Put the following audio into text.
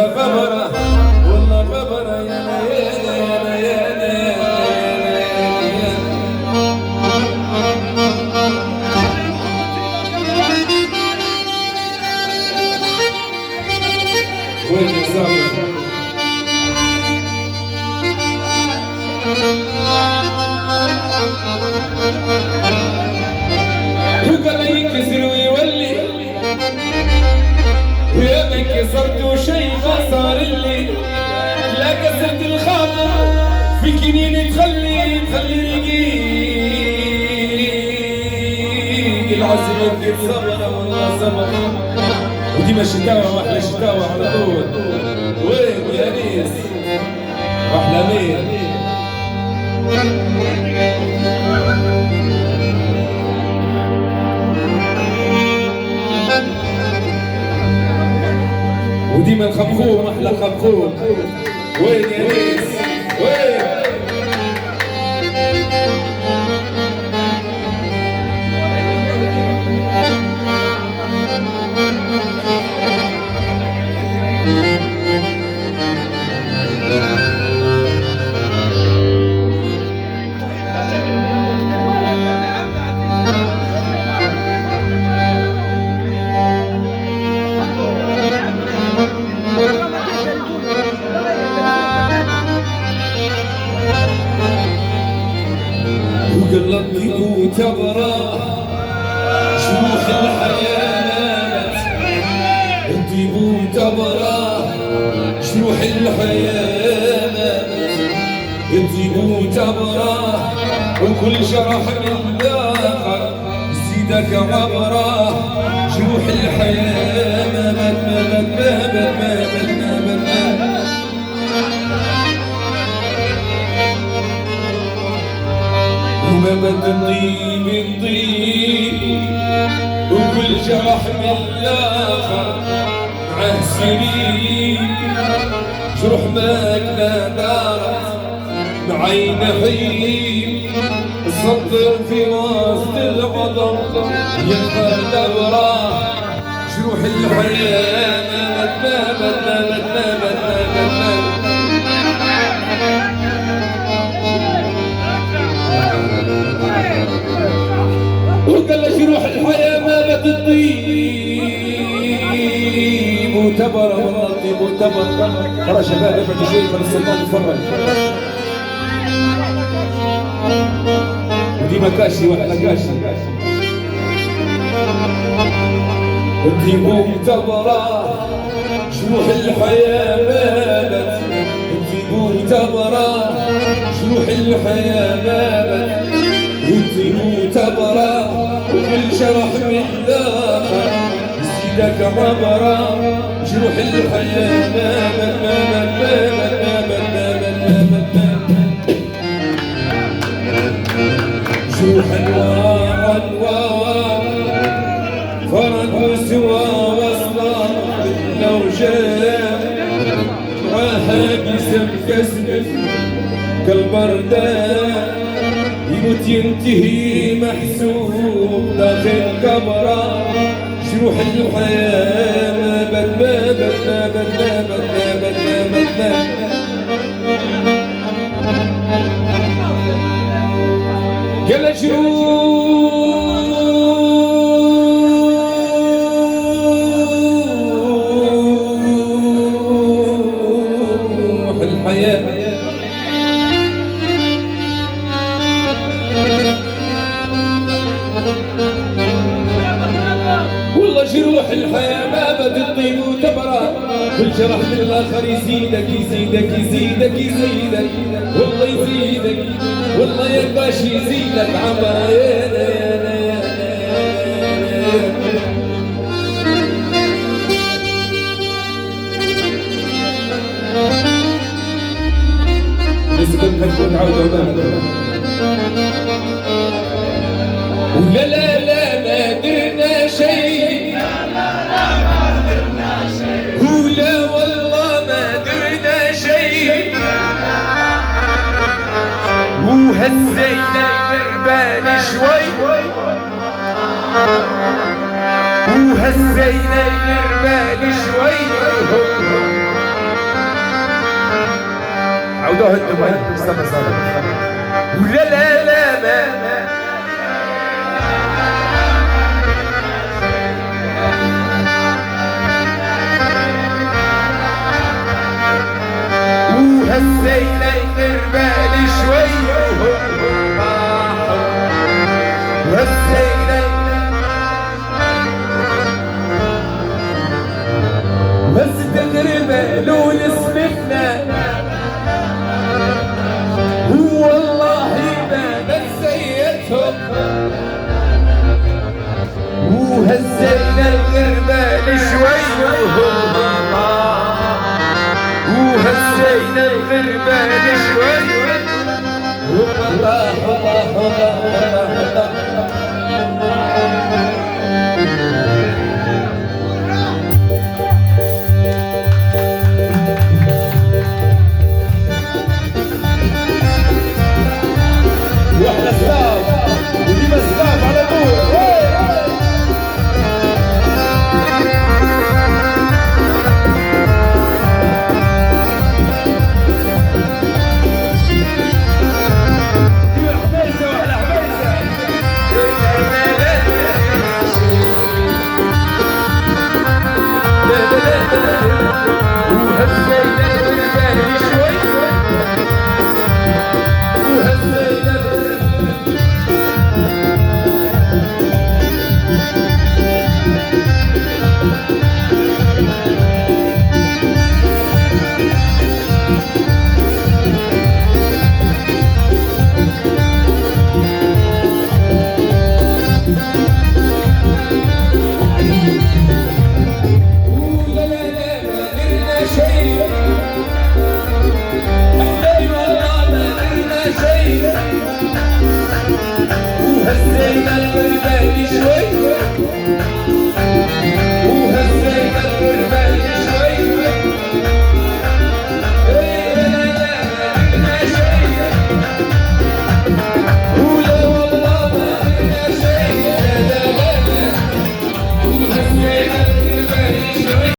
غبرة والله غبرة يا ليالي يا ليالي وين يا صاحبي وقال لي ينكسر ويولي ويا ما كسرت شي ما صار اللي لا كسرت الخاطر في كنين تخلي رقيق العزم يبكي صبر والله صبر وديما شتاوى واحلى شتاوى على طول وين يا نيس واحلى مين وديما الخمخوم احلى خمخوم وين يا نيس وين وقلبي وتبرى شروح الحياة الطيب وتبرى شروح الحياة الطيب وتبرى وكل جرح من داخل زيدك عبرة شروح الحياة ومبد الطيب الطيب وكل جرح من الآخر معه سنين جروح ماكلة دارت بعين حين الصدر في وسط الغضب يبقى دبره جروح الحياة وقال له جروح الحياة ما بتطيب وتبر والله طيب وتبر ترى شباب ابعدوا شوي من السلطان يتفرج ودي مكاشي ولا كاشي طيب وتبرة جروح الحياة مابت طيب وتبرة جروح الحياة مابت طيب وتبرة وكل جرح من الآخر زيدك عبرة جروح الحياة جروح انواع فرد وسوى وصلا لو جاء معاها بيسم كسب كالبرداء يموت ينتهي محسوب داخل قبره جروح الحياة ما قال جروح الحياة والله جروح الحياة ما بتطيب وتبرى كل جرح من الآخر يزيدك يزيدك يزيدك يزيدك والله يزيدك والله يا باش يزيدك عمرة يا لسه كنت عاود ولا لا لا ما درنا شيء ولا والله ما درنا شيء وهزينا البال شوي وهزينا البال شوي روح دبي استنى سنة ولا لا لا ما وهزينا الغربال شوي وهزينا هزت الغربال ونسمتنا والله ما نسيتهم وهزينا الغربال شوي وهزينا الغربال شوي والله الله الله الله